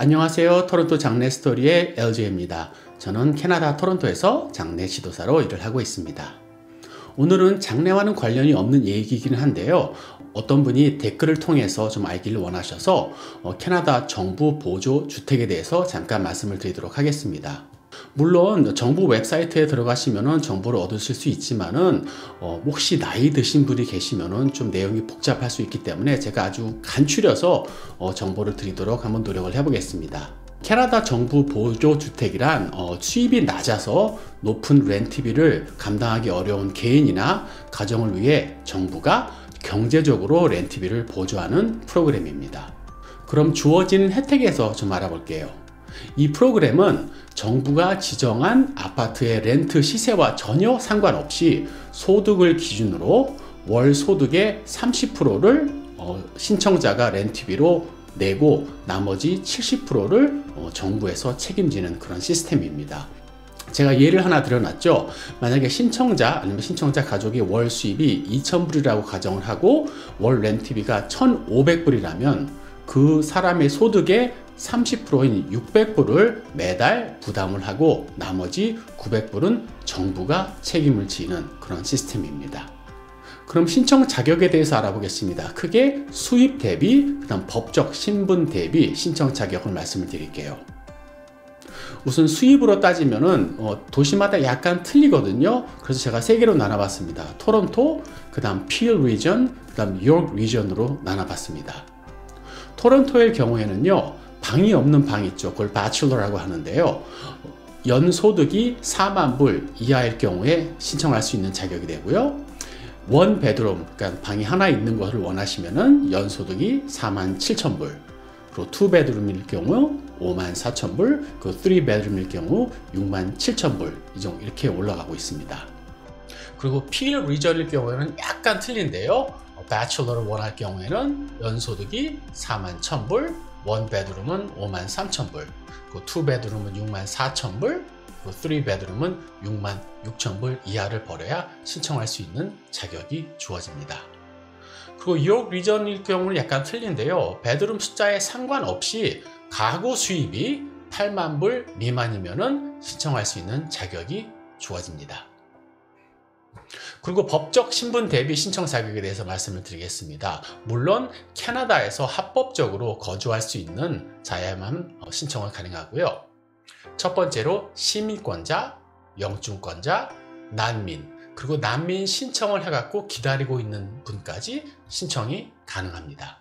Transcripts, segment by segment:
안녕하세요. 토론토 장례 스토리의 LG입니다. 저는 캐나다 토론토에서 장례 지도사로 일을 하고 있습니다. 오늘은 장례와는 관련이 없는 얘기이긴 한데요. 어떤 분이 댓글을 통해서 좀 알기를 원하셔서 캐나다 정부 보조 주택에 대해서 잠깐 말씀을 드리도록 하겠습니다. 물론 정부 웹사이트에 들어가시면은 정보를 얻으실 수 있지만은 혹시 나이 드신 분이 계시면은 좀 내용이 복잡할 수 있기 때문에 제가 아주 간추려서 정보를 드리도록 한번 노력을 해보겠습니다. 캐나다 정부 보조주택이란 수입이 낮아서 높은 렌트비를 감당하기 어려운 개인이나 가정을 위해 정부가 경제적으로 렌트비를 보조하는 프로그램입니다. 그럼 주어지는 혜택에서 좀 알아볼게요. 이 프로그램은 정부가 지정한 아파트의 렌트 시세와 전혀 상관없이 소득을 기준으로 월 소득의 30%를 신청자가 렌트비로 내고 나머지 70%를 정부에서 책임지는 그런 시스템입니다. 제가 예를 하나 들어놨죠. 만약에 신청자 아니면 신청자 가족이 월 수입이 2,000불이라고 가정을 하고 월 렌트비가 1,500불이라면 그 사람의 소득의 30%인 600불을 매달 부담을 하고 나머지 900불은 정부가 책임을 지는 그런 시스템입니다. 그럼 신청 자격에 대해서 알아보겠습니다. 크게 수입 대비, 그다음 법적 신분 대비 신청 자격을 말씀을 드릴게요. 우선 수입으로 따지면은 도시마다 약간 틀리거든요. 그래서 제가 세 개로 나눠봤습니다. 토론토, 그다음 필 리전, 그다음 요크 리전으로 나눠봤습니다. 토론토의 경우에는요, 방이 없는 방 있죠. 그걸 바첼러라고 하는데요. 연소득이 4만 불 이하일 경우에 신청할 수 있는 자격이 되고요. 원 베드룸, 그러니까 방이 하나 있는 것을 원하시면은 연소득이 4만 7천 불. 그리고 투 베드룸일 경우 5만 4천 불, 그 3 베드룸일 경우 6만 7천 불. 이렇게 올라가고 있습니다. 그리고 필 리전일 경우에는 약간 틀린데요. 바첼러를 원할 경우에는 연소득이 4만 1,000불, 원 베드룸은 5만 3,000불, 그 투 베드룸은 6만 4,000불, 그 3 베드룸은 6만 6,000불 이하를 벌여야 신청할 수 있는 자격이 주어집니다. 그리고 요크 리전일 경우는 약간 틀린데요. 베드룸 숫자에 상관없이 가구 수입이 8만 불 미만이면은 신청할 수 있는 자격이 주어집니다. 그리고 법적 신분 대비 신청 자격에 대해서 말씀을 드리겠습니다. 물론 캐나다에서 합법적으로 거주할 수 있는 자야만 신청을 가능하고요. 첫 번째로 시민권자, 영주권자, 난민, 그리고 난민 신청을 해갖고 기다리고 있는 분까지 신청이 가능합니다.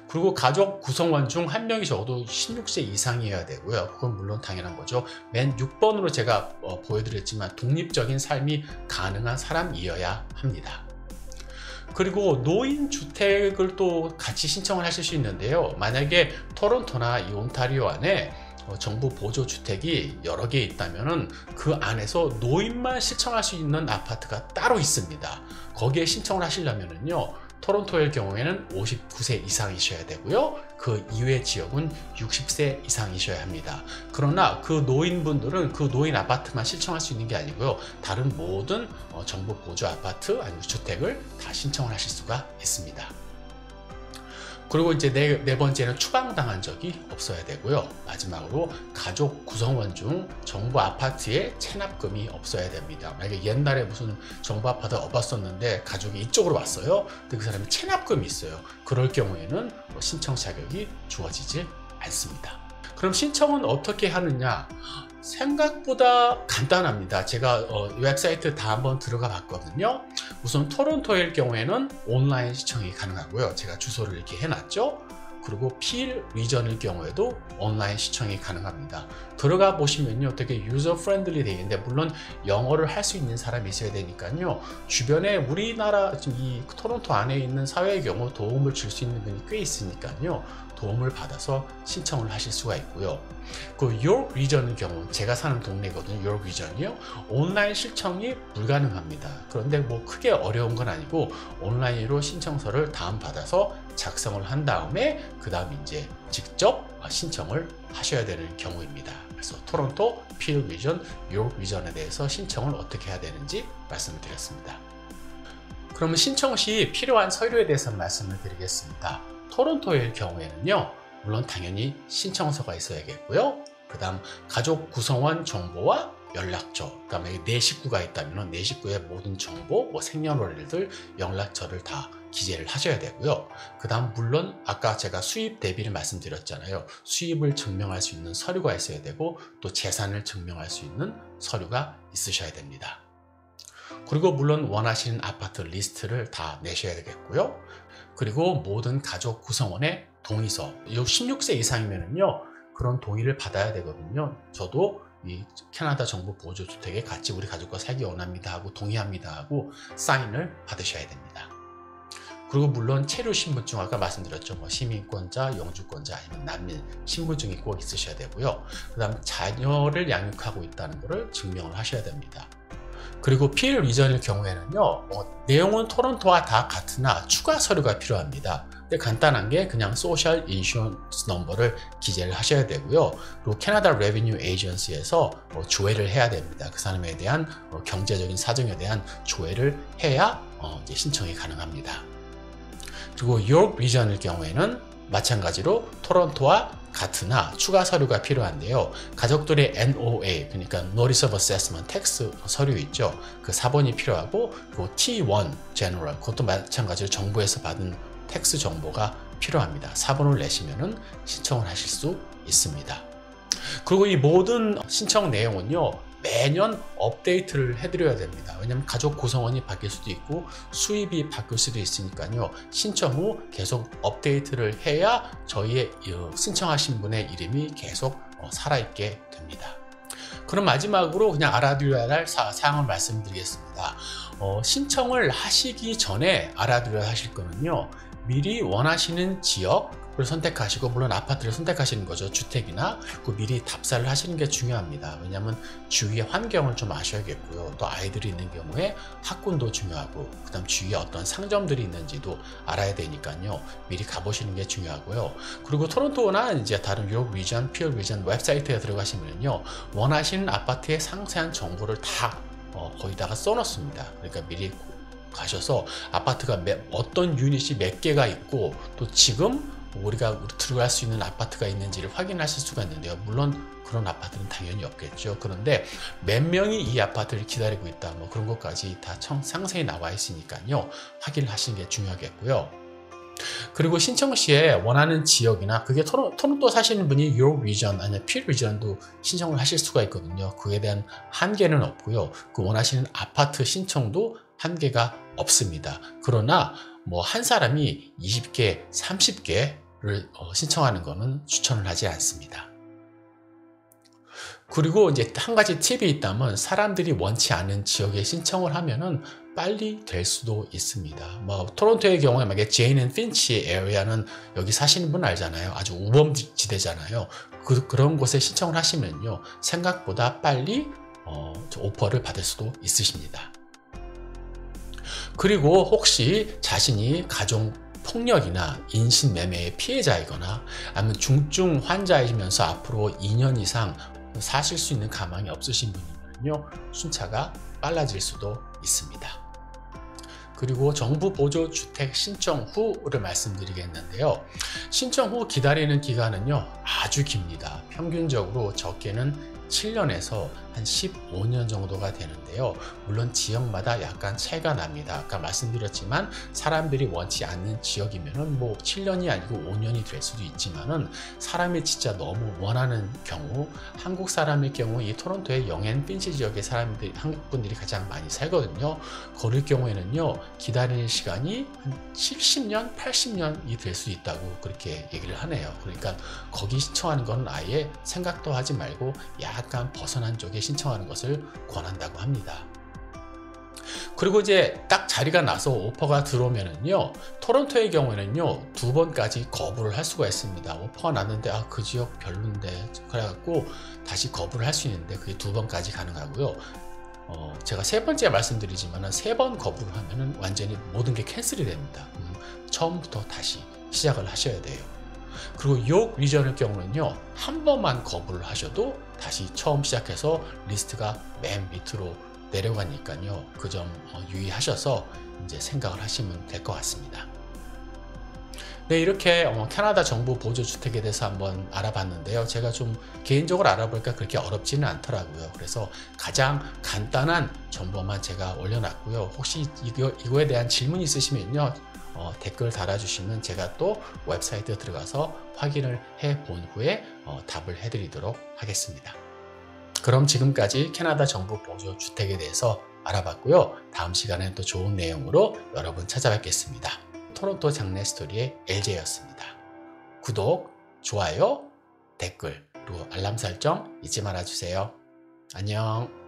그리고 가족 구성원 중 한 명이 적어도 16세 이상이어야 되고요. 그건 물론 당연한 거죠. 맨 6번으로 제가 보여드렸지만 독립적인 삶이 가능한 사람이어야 합니다. 그리고 노인주택을 또 같이 신청을 하실 수 있는데요. 만약에 토론토나 이 온타리오 안에 정부 보조주택이 여러 개 있다면 그 안에서 노인만 신청할 수 있는 아파트가 따로 있습니다. 거기에 신청을 하시려면요, 토론토의 경우에는 59세 이상이셔야 되고요. 그 이외의 지역은 60세 이상이셔야 합니다. 그러나 그 노인분들은 그 노인 아파트만 신청할 수 있는 게 아니고요. 다른 모든 정부 보조 아파트 아니면 주택을 다 신청을 하실 수가 있습니다. 그리고 이제 네 번째는 추방당한 적이 없어야 되고요. 마지막으로 가족 구성원 중 정부 아파트에 체납금이 없어야 됩니다. 만약에 옛날에 무슨 정부 아파트 업었었는데 가족이 이쪽으로 왔어요. 근데 그 사람이 체납금이 있어요. 그럴 경우에는 신청 자격이 주어지지 않습니다. 그럼 신청은 어떻게 하느냐? 생각보다 간단합니다. 제가 웹사이트 다 한번 들어가 봤거든요. 우선 토론토일 경우에는 온라인 신청이 가능하고요. 제가 주소를 이렇게 해놨죠. 그리고 필 리전일 경우에도 온라인 신청이 가능합니다. 들어가 보시면요, 되게 유저 프렌들리 되어 있는데 물론 영어를 할 수 있는 사람이 있어야 되니까요. 주변에 우리나라 이 토론토 안에 있는 사회의 경우 도움을 줄 수 있는 분이 꽤 있으니까요. 도움을 받아서 신청을 하실 수가 있고요. 그 요크 리전의 경우, 제가 사는 동네거든요. 요크 리전이요. 온라인 신청이 불가능합니다. 그런데 뭐 크게 어려운 건 아니고 온라인으로 신청서를 다운받아서 작성을 한 다음에 그 다음 이제 직접 신청을 하셔야 되는 경우입니다. 그래서 토론토, 필 리전, 요크 리전에 대해서 신청을 어떻게 해야 되는지 말씀을 드렸습니다. 그러면 신청 시 필요한 서류에 대해서 말씀을 드리겠습니다. 토론토의 경우에는요, 물론 당연히 신청서가 있어야겠고요. 그 다음 가족 구성원 정보와 연락처, 그 다음에 내 식구가 있다면 내 식구의 모든 정보, 뭐 생년월일들, 연락처를 다 기재를 하셔야 되고요. 그 다음 물론 아까 제가 수입 대비를 말씀드렸잖아요. 수입을 증명할 수 있는 서류가 있어야 되고 또 재산을 증명할 수 있는 서류가 있으셔야 됩니다. 그리고 물론 원하시는 아파트 리스트를 다 내셔야 되겠고요. 그리고 모든 가족 구성원의 동의서, 16세 이상이면요 그런 동의를 받아야 되거든요. 저도 이 캐나다 정부 보조주택에 같이 우리 가족과 살기 원합니다 하고 동의합니다 하고 사인을 받으셔야 됩니다. 그리고 물론 체류 신분증 아까 말씀드렸죠. 뭐 시민권자, 영주권자 아니면 난민 신분증이 꼭 있으셔야 되고요. 그 다음 자녀를 양육하고 있다는 것을 증명을 하셔야 됩니다. 그리고 필 위전일 경우에는요, 내용은 토론토와 다 같으나 추가 서류가 필요합니다. 근데 간단한 게 그냥 소셜 인슈런스 넘버를 기재를 하셔야 되고요. 그리고 캐나다 레비뉴 에이전시에서 조회를 해야 됩니다. 그 사람에 대한 경제적인 사정에 대한 조회를 해야 이제 신청이 가능합니다. 그리고 유럽 리전일 경우에는 마찬가지로 토론토와 같으나 추가 서류가 필요한데요. 가족들의 NOA, 그러니까 Notice of Assessment Tax 서류 있죠. 그 사본이 필요하고, 그 T1 General, 그것도 마찬가지로 정부에서 받은 텍스 정보가 필요합니다. 사본을 내시면은 신청을 하실 수 있습니다. 그리고 이 모든 신청 내용은요, 매년 업데이트를 해드려야 됩니다. 왜냐하면 가족 구성원이 바뀔 수도 있고 수입이 바뀔 수도 있으니까요. 신청 후 계속 업데이트를 해야 저희의 신청하신 분의 이름이 계속 살아있게 됩니다. 그럼 마지막으로 그냥 알아두어야 할 사항을 말씀드리겠습니다. 신청을 하시기 전에 알아두어야 하실 거는요. 미리 원하시는 지역을 선택하시고, 물론 아파트를 선택하시는 거죠. 주택이나 미리 답사를 하시는 게 중요합니다. 왜냐하면 주위의 환경을 좀 아셔야겠고요. 또 아이들이 있는 경우에 학군도 중요하고, 그 다음 주위에 어떤 상점들이 있는지도 알아야 되니까요. 미리 가보시는 게 중요하고요. 그리고 토론토나 이제 다른 유럽 리전, 필 리전 웹사이트에 들어가시면요. 원하시는 아파트의 상세한 정보를 다 거기다가 써놓습니다. 그러니까 미리 가셔서 아파트가 어떤 유닛이 몇 개가 있고 또 지금 우리가 들어갈 수 있는 아파트가 있는지를 확인하실 수가 있는데요. 물론 그런 아파트는 당연히 없겠죠. 그런데 몇 명이 이 아파트를 기다리고 있다, 뭐 그런 것까지 다 상세히 나와 있으니까요. 확인을 하시는 게 중요하겠고요. 그리고 신청 시에 원하는 지역이나, 그게 토론토 사시는 분이 유럽 리전 아니면 필 리전도 신청을 하실 수가 있거든요. 그에 대한 한계는 없고요. 그 원하시는 아파트 신청도 한계가 없습니다. 그러나 뭐 한 사람이 20개, 30개를 신청하는 것은 추천을 하지 않습니다. 그리고 이제 한 가지 팁이 있다면, 사람들이 원치 않은 지역에 신청을 하면은 빨리 될 수도 있습니다. 뭐 토론토의 경우에 만약에 제인 앤 핀치 에리어는 여기 사시는 분 알잖아요. 아주 우범지대잖아요. 그런 곳에 신청을 하시면요, 생각보다 빨리 오퍼를 받을 수도 있으십니다. 그리고 혹시 자신이 가정 폭력이나 인신매매의 피해자이거나 아니면 중증 환자이면서 앞으로 2년 이상 사실 수 있는 가망이 없으신 분이면요, 순차가 빨라질 수도 있습니다. 그리고 정부 보조 주택 신청 후를 말씀드리겠는데요. 신청 후 기다리는 기간은요, 아주 깁니다. 평균적으로 적게는 7년에서 한 15년 정도가 되는데요. 물론 지역마다 약간 차이가 납니다. 아까 말씀드렸지만 사람들이 원치 않는 지역이면은 뭐 7년이 아니고 5년이 될 수도 있지만은, 사람이 진짜 너무 원하는 경우, 한국 사람일 경우 이 토론토의 영앤 핀치 지역의 사람들이, 한국 분들이 가장 많이 살거든요. 그럴 경우에는요, 기다리는 시간이 한 70년, 80년이 될 수 있다고 그렇게 얘기를 하네요. 그러니까 거기 신청하는 건 아예 생각도 하지 말고 약간 벗어난 쪽에 신청하는 것을 권한다고 합니다. 그리고 이제 딱 자리가 나서 오퍼가 들어오면은요, 토론토의 경우에는요, 2번까지 거부를 할 수가 있습니다. 오퍼가 났는데 그 지역 별론데, 그래갖고 다시 거부를 할 수 있는데 그게 2번까지 가능하고요. 제가 3번째 말씀드리지만 3번 거부를 하면은 완전히 모든 게 캔슬이 됩니다. 처음부터 다시 시작을 하셔야 돼요. 그리고 요 리전의 경우는요, 한 번만 거부를 하셔도 다시 처음 시작해서 리스트가 맨 밑으로 내려가니까요. 그 점 유의하셔서 이제 생각을 하시면 될 것 같습니다. 네, 이렇게 캐나다 정부 보조 주택에 대해서 한번 알아봤는데요. 제가 좀 개인적으로 알아보니까 그렇게 어렵지는 않더라고요. 그래서 가장 간단한 정보만 제가 올려놨고요. 혹시 이거에 대한 질문 있으시면요, 댓글 달아주시면 제가 또 웹사이트에 들어가서 확인을 해 본 후에 답을 해드리도록 하겠습니다. 그럼 지금까지 캐나다 정부 보조 주택에 대해서 알아봤고요. 다음 시간에는 또 좋은 내용으로 여러분 찾아뵙겠습니다. 토론토 장례 스토리의 LJ였습니다. 구독, 좋아요, 댓글, 그리고 알람 설정 잊지 말아주세요. 안녕.